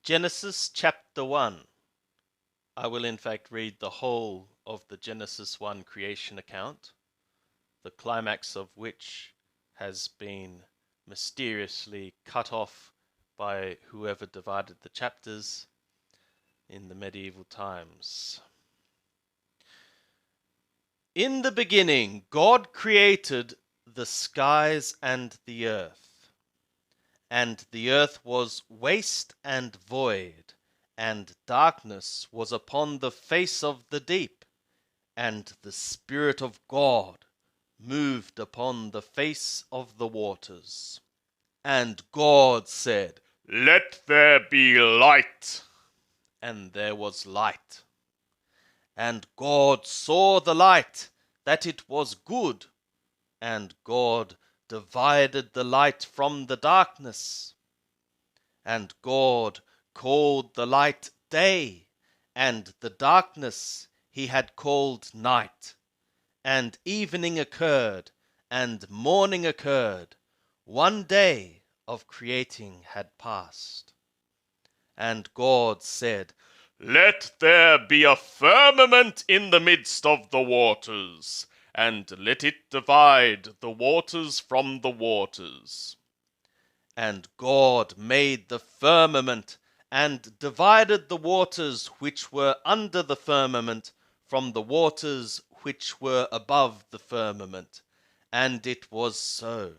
Genesis chapter 1. I will in fact read the whole of the Genesis 1 creation account, the climax of which has been mysteriously cut off by whoever divided the chapters in the medieval times. In the beginning, God created the skies and the earth. And the earth was waste and void, and darkness was upon the face of the deep, and the Spirit of God moved upon the face of the waters. And God said, "Let there be light." and there was light. And God saw the light, that it was good, and God divided the light from the darkness. And God called the light day, and the darkness he had called night. And evening occurred, and morning occurred. One day of creating had passed. And God said, "Let there be a firmament in the midst of the waters, and let it divide the waters from the waters." And God made the firmament, and divided the waters which were under the firmament from the waters which were above the firmament. And it was so.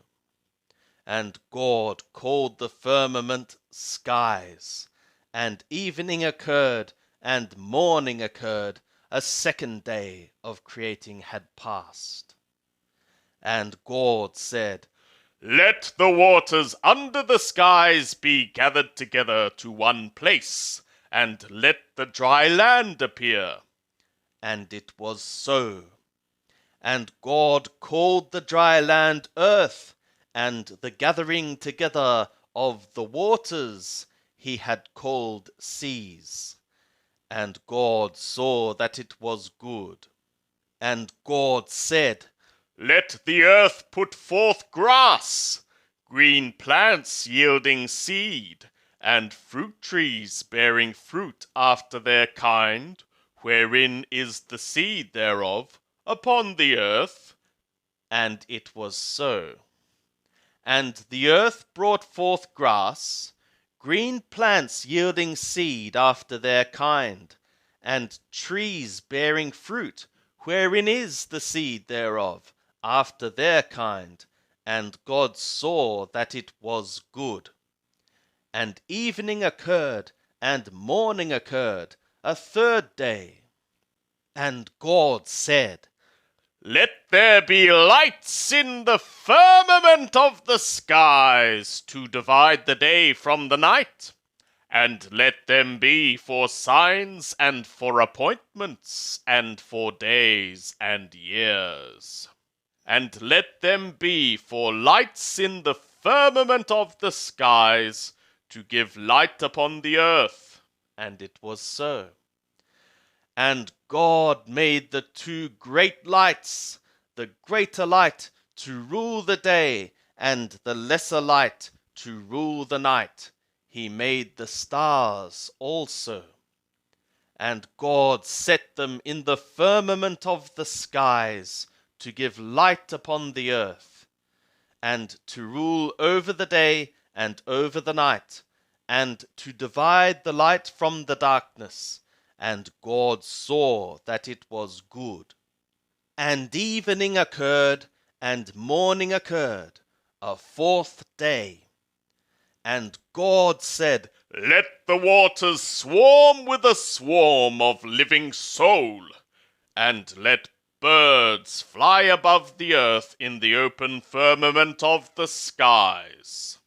And God called the firmament skies. And evening occurred, and morning occurred. A second day of creating had passed. And God said, "Let the waters under the skies be gathered together to one place, and let the dry land appear." and it was so. And God called the dry land earth, and the gathering together of the waters he had called seas. And God saw that it was good. And God said, "Let the earth put forth grass, green plants yielding seed, and fruit trees bearing fruit after their kind, wherein is the seed thereof, upon the earth." and it was so. And the earth brought forth grass, green plants yielding seed after their kind, and trees bearing fruit, wherein is the seed thereof, after their kind. And God saw that it was good. And evening occurred, and morning occurred, a third day. And God said, "Let there be lights in the firmament of the skies, to divide the day from the night, and let them be for signs and for appointments, and for days and years. And let them be for lights in the firmament of the skies, to give light upon the earth." and it was so. And God made the two great lights, the greater light to rule the day, and the lesser light to rule the night. He made the stars also. And God set them in the firmament of the skies, to give light upon the earth, and to rule over the day and over the night, and to divide the light from the darkness. And God saw that it was good. And evening occurred, and morning occurred, a fourth day. And God said, "Let the waters swarm with a swarm of living soul, and let birds fly above the earth in the open firmament of the skies."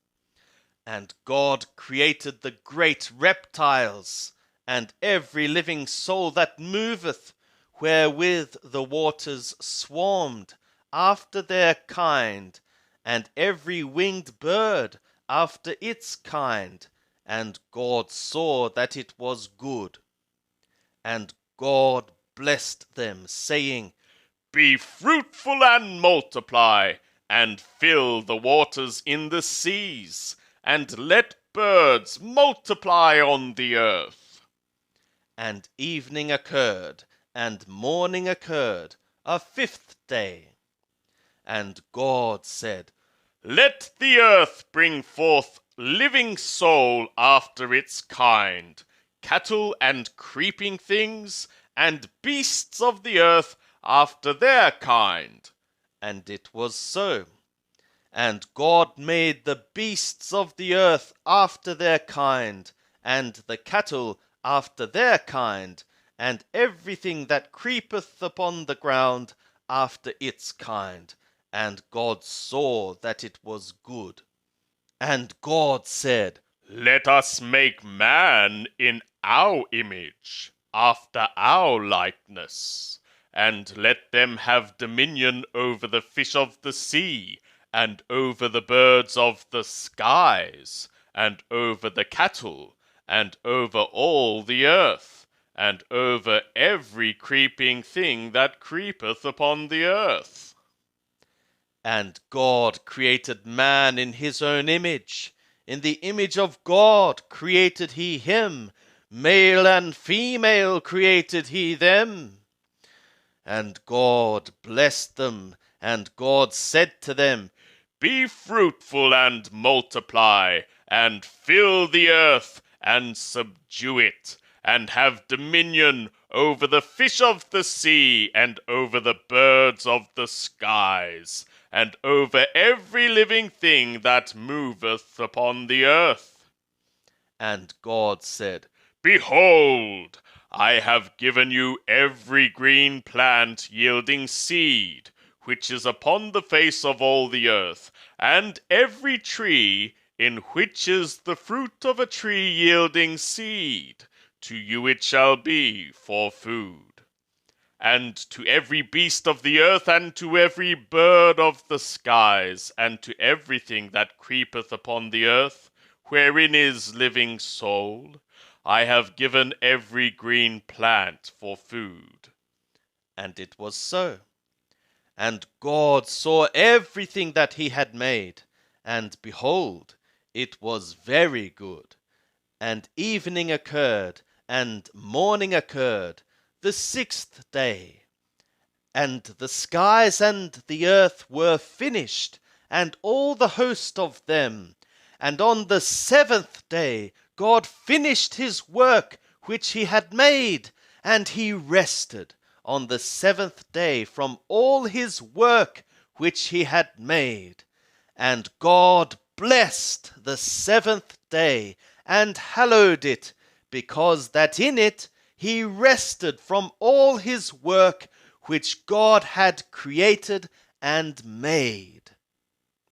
And God created the great reptiles, and every living soul that moveth, wherewith the waters swarmed, after their kind, and every winged bird after its kind. And God saw that it was good. And God blessed them, saying, "Be fruitful and multiply, and fill the waters in the seas, and let birds multiply on the earth. And evening occurred, and morning occurred, a fifth day. And God said, Let the earth bring forth living soul after its kind, cattle and creeping things, and beasts of the earth after their kind. And it was so. And God made the beasts of the earth after their kind, and the cattle after their kind, and everything that creepeth upon the ground after its kind. And God saw that it was good. And God said, Let us make man in our image, after our likeness, and let them have dominion over the fish of the sea, and over the birds of the skies, and over the cattle, and over all the earth, and over every creeping thing that creepeth upon the earth. And God created man in his own image. In the image of God created he him. Male and female created he them. And God blessed them, and God said to them, Be fruitful and multiply, and fill the earth, and subdue it, and have dominion over the fish of the sea, and over the birds of the skies, and over every living thing that moveth upon the earth. And God said, Behold, I have given you every green plant yielding seed, which is upon the face of all the earth, and every tree in which is the fruit of a tree yielding seed. To you it shall be for food. And to every beast of the earth, and to every bird of the skies, and to everything that creepeth upon the earth, wherein is living soul, I have given every green plant for food. And it was so. And God saw everything that he had made, and behold, it was very good. And evening occurred, and morning occurred, the sixth day. And the skies and the earth were finished, and all the host of them. And on the seventh day God finished his work which he had made, and he rested on the seventh day from all his work which he had made. And God blessed the seventh day, and hallowed it, because that in it he rested from all his work which God had created and made.